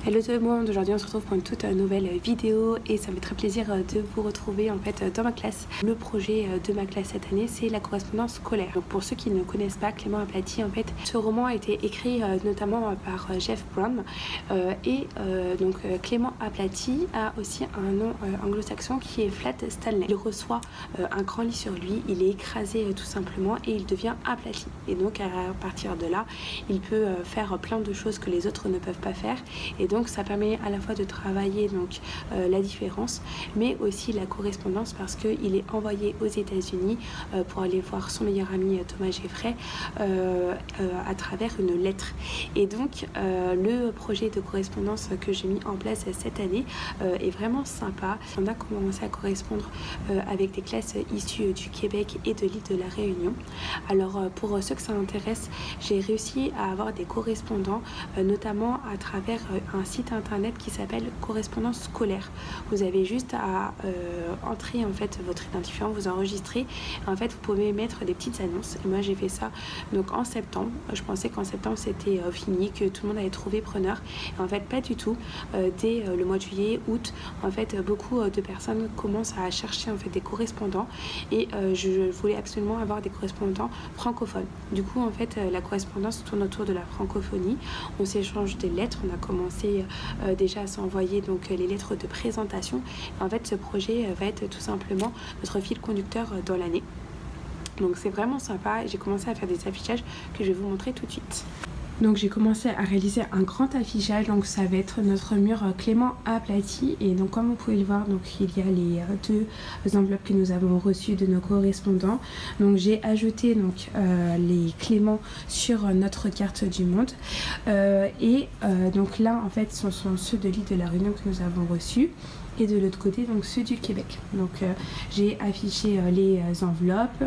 Hello tout le monde, aujourd'hui on se retrouve pour une toute nouvelle vidéo et ça me fait très plaisir de vous retrouver en fait dans ma classe. Le projet de ma classe cette année, c'est la correspondance scolaire. Donc pour ceux qui ne connaissent pas Clément Aplati, en fait ce roman a été écrit notamment par Jeff Brown donc Clément Aplati a aussi un nom anglo-saxon qui est Flat Stanley. Il reçoit un grand lit sur lui, il est écrasé tout simplement et il devient aplati. Et donc à partir de là, il peut faire plein de choses que les autres ne peuvent pas faire. Et donc ça permet à la fois de travailler donc la différence, mais aussi la correspondance parce qu'il est envoyé aux États-Unis pour aller voir son meilleur ami Thomas Jeffrey à travers une lettre. Et donc le projet de correspondance que j'ai mis en place cette année est vraiment sympa. On a commencé à correspondre avec des classes issues du Québec et de l'île de la Réunion. Alors pour ceux que ça intéresse, j'ai réussi à avoir des correspondants notamment à travers un site internet qui s'appelle correspondance scolaire. Vous avez juste à entrer en fait votre identifiant, vous enregistrer. En fait, vous pouvez mettre des petites annonces. Et moi, j'ai fait ça donc en septembre. Je pensais qu'en septembre c'était fini, que tout le monde avait trouvé preneur. Et en fait, pas du tout. Dès le mois de juillet, août, en fait, beaucoup de personnes commencent à chercher en fait des correspondants. Et je voulais absolument avoir des correspondants francophones. Du coup, en fait, la correspondance tourne autour de la francophonie. On s'échange des lettres. On a commencé déjà à s'envoyer donc les lettres de présentation. En fait, ce projet va être tout simplement notre fil conducteur dans l'année. Donc c'est vraiment sympa. J'ai commencé à faire des affichages que je vais vous montrer tout de suite. Donc j'ai commencé à réaliser un grand affichage, donc ça va être notre mur Clément Aplati. Et donc comme vous pouvez le voir, donc il y a les deux enveloppes que nous avons reçues de nos correspondants. Donc j'ai ajouté donc les Clément sur notre carte du monde. Donc là en fait ce sont ceux de l'île de la Réunion que nous avons reçus. Et de l'autre côté donc ceux du Québec. Donc j'ai affiché les enveloppes,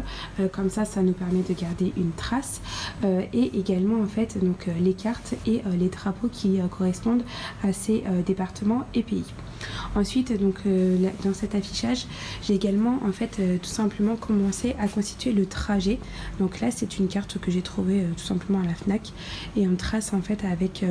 comme ça nous permet de garder une trace et également en fait donc les cartes et les drapeaux qui correspondent à ces départements et pays. Ensuite donc dans cet affichage j'ai également en fait tout simplement commencé à constituer le trajet. Donc là c'est une carte que j'ai trouvée tout simplement à la FNAC et on trace en fait avec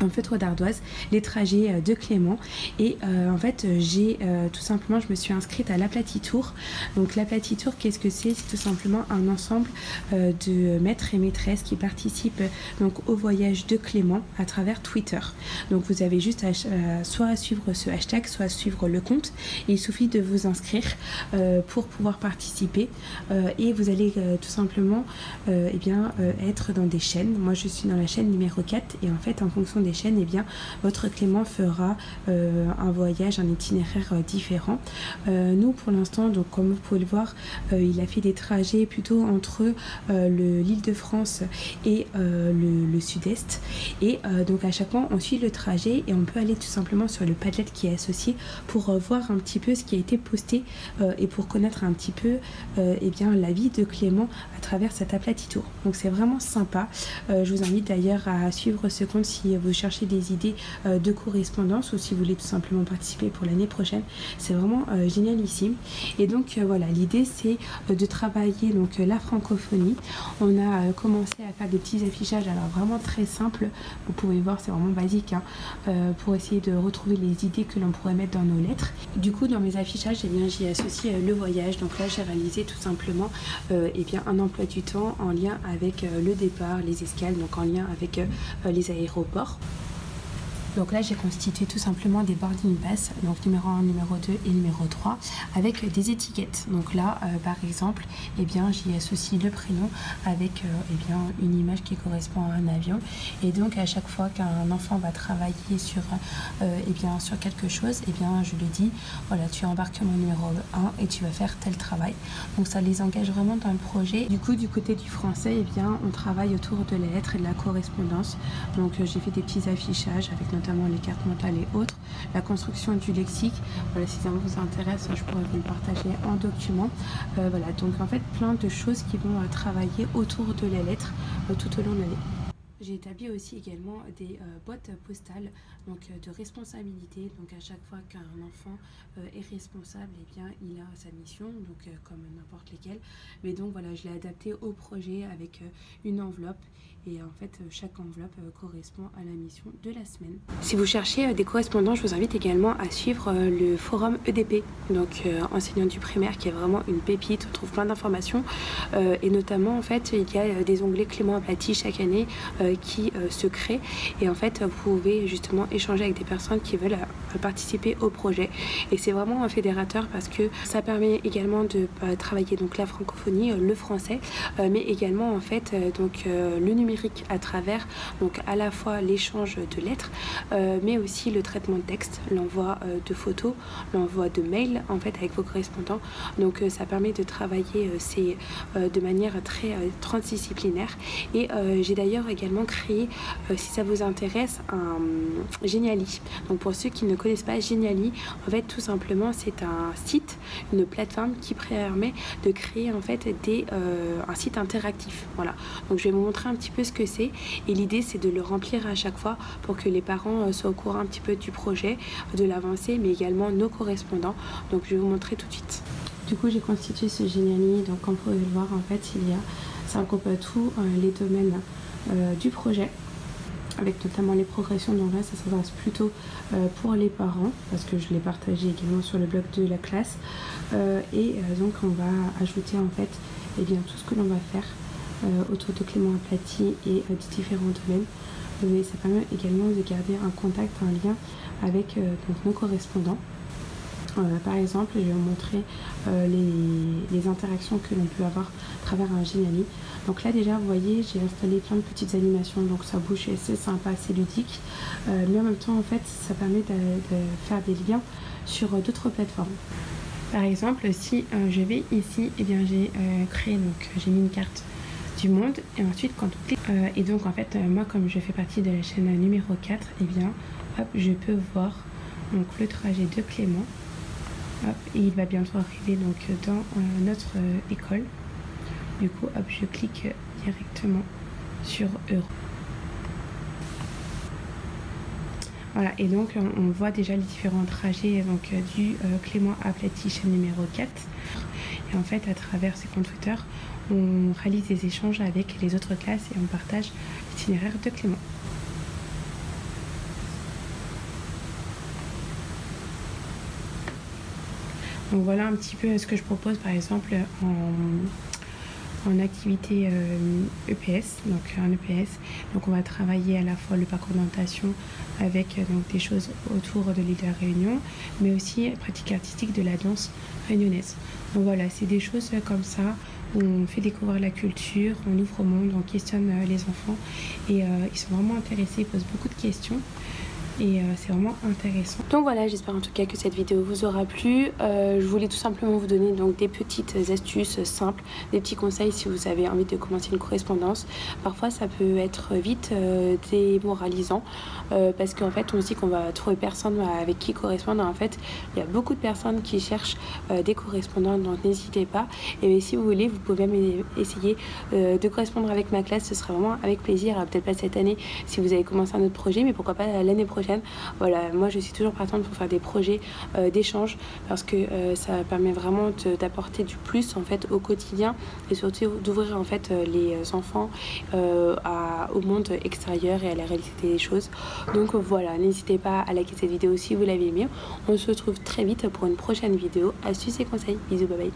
en feutre d'ardoise les trajets de Clément et en fait j'ai tout simplement je me suis inscrite à l'Aplati Tour. Donc l'Aplati Tour, qu'est-ce que c'est? C'est tout simplement un ensemble de maîtres et maîtresses qui participent donc au voyage de Clément à travers Twitter. Donc vous avez juste soit à suivre ce hashtag, soit à suivre le compte. Il suffit de vous inscrire pour pouvoir participer et vous allez tout simplement être dans des chaînes. Moi je suis dans la chaîne numéro 4 et en fait en fonction des chaînes, et bien votre Clément fera un voyage, un itinéraire différent. Nous pour l'instant, donc comme vous pouvez le voir, il a fait des trajets plutôt entre l'île de France et le sud-est et donc à chaque fois on suit le trajet et on peut aller tout simplement sur le Padlet qui est associé pour voir un petit peu ce qui a été posté et pour connaître un petit peu la vie de Clément à travers cet Aplati Tour. Donc c'est vraiment sympa. Je vous invite d'ailleurs à suivre ce compte si vous chercher des idées de correspondance ou si vous voulez tout simplement participer pour l'année prochaine. C'est vraiment génialissime. Et donc voilà, l'idée c'est de travailler donc la francophonie. On a commencé à faire des petits affichages, alors vraiment très simple. Vous pouvez voir, c'est vraiment basique pour essayer de retrouver les idées que l'on pourrait mettre dans nos lettres. Du coup dans mes affichages, j'y associe le voyage. Donc là j'ai réalisé tout simplement un emploi du temps en lien avec le départ, les escales, donc en lien avec les aéroports. Donc là j'ai constitué tout simplement des boarding pass, donc numéro 1, numéro 2 et numéro 3 avec des étiquettes. Donc là par exemple j'y associe le prénom avec une image qui correspond à un avion et donc à chaque fois qu'un enfant va travailler sur quelque chose, je lui dis voilà, tu embarques mon numéro 1 et tu vas faire tel travail. Donc ça les engage vraiment dans le projet. Du coup du côté du français on travaille autour de la lettre et de la correspondance. Donc j'ai fait des petits affichages avec notamment les cartes mentales et autres, la construction du lexique. Voilà, si ça vous intéresse, je pourrais vous le partager en document. Voilà, donc en fait plein de choses qui vont travailler autour de la lettre tout au long de l'année. J'ai établi aussi également des boîtes postales donc de responsabilité. Donc à chaque fois qu'un enfant est responsable, il a sa mission, donc comme n'importe lesquelles. Mais donc voilà, je l'ai adapté au projet avec une enveloppe et en fait chaque enveloppe correspond à la mission de la semaine. Si vous cherchez des correspondants, je vous invite également à suivre le forum EDP, donc enseignant du primaire, qui est vraiment une pépite. On trouve plein d'informations et notamment en fait il y a des onglets Clément aplati chaque année qui se créent, et en fait vous pouvez justement échanger avec des personnes qui veulent participer au projet, et c'est vraiment un fédérateur parce que ça permet également de travailler donc la francophonie, le français, mais également en fait donc le numérique à travers donc à la fois l'échange de lettres, mais aussi le traitement de texte, l'envoi de photos, l'envoi de mails en fait avec vos correspondants. Donc ça permet de travailler de manière très transdisciplinaire, et j'ai d'ailleurs également créé, si ça vous intéresse, un Genially. Donc pour ceux qui ne connaissent pas Genially, en fait tout simplement c'est un site, une plateforme qui permet de créer en fait un site interactif. Voilà, donc je vais vous montrer un petit peu ce que c'est, et l'idée c'est de le remplir à chaque fois pour que les parents soient au courant un petit peu du projet, de l'avancée, mais également nos correspondants. Donc je vais vous montrer tout de suite. Du coup j'ai constitué ce Genially, donc comme vous pouvez le voir en fait ça regroupe tous les domaines du projet, avec notamment les progressions. Donc là ça s'adresse plutôt pour les parents parce que je l'ai partagé également sur le blog de la classe, donc on va ajouter en fait tout ce que l'on va faire autour de Clément aplati et de différents domaines, et ça permet également de garder un contact, un lien avec donc nos correspondants. Par exemple, je vais vous montrer les interactions que l'on peut avoir à travers un Genially. Donc là déjà vous voyez j'ai installé plein de petites animations, donc ça bouge, c'est sympa, c'est ludique, mais en même temps en fait ça permet de faire des liens sur d'autres plateformes. Par exemple si je vais ici, j'ai créé, donc j'ai mis une carte du monde, et ensuite quand on clique et donc en fait moi comme je fais partie de la chaîne numéro 4, hop, je peux voir donc le trajet de Clément. Hop, et il va bientôt arriver donc dans notre école. Du coup hop, je clique directement sur Euro. Voilà, et donc on voit déjà les différents trajets donc du Clément aplati chaîne numéro 4, et en fait à travers ces comptes Twitter on réalise des échanges avec les autres classes et on partage l'itinéraire de Clément. Donc voilà un petit peu ce que je propose par exemple en activité EPS, donc en EPS. Donc on va travailler à la fois le parcours d'orientation avec donc des choses autour de l'île de la Réunion, mais aussi pratique artistique de la danse réunionnaise. Donc voilà, c'est des choses comme ça où on fait découvrir la culture, on ouvre au monde, on questionne les enfants, et ils sont vraiment intéressés, ils posent beaucoup de questions. Et c'est vraiment intéressant. Donc voilà, j'espère en tout cas que cette vidéo vous aura plu. Je voulais tout simplement vous donner donc des petites astuces simples, des petits conseils si vous avez envie de commencer une correspondance. Parfois ça peut être vite démoralisant parce qu'en fait on se dit qu'on va trouver personne avec qui correspondre. En fait il y a beaucoup de personnes qui cherchent des correspondants, donc n'hésitez pas. Et si vous voulez, vous pouvez même essayer de correspondre avec ma classe, ce sera vraiment avec plaisir. Peut-être pas cette année si vous avez commencé un autre projet, mais pourquoi pas l'année prochaine. Voilà, moi je suis toujours partante pour faire des projets d'échange parce que ça permet vraiment d'apporter du plus en fait au quotidien, et surtout d'ouvrir en fait les enfants au monde extérieur et à la réalité des choses. Donc voilà, n'hésitez pas à liker cette vidéo si vous l'avez aimée. On se retrouve très vite pour une prochaine vidéo astuces et conseils. Bisous, bye bye.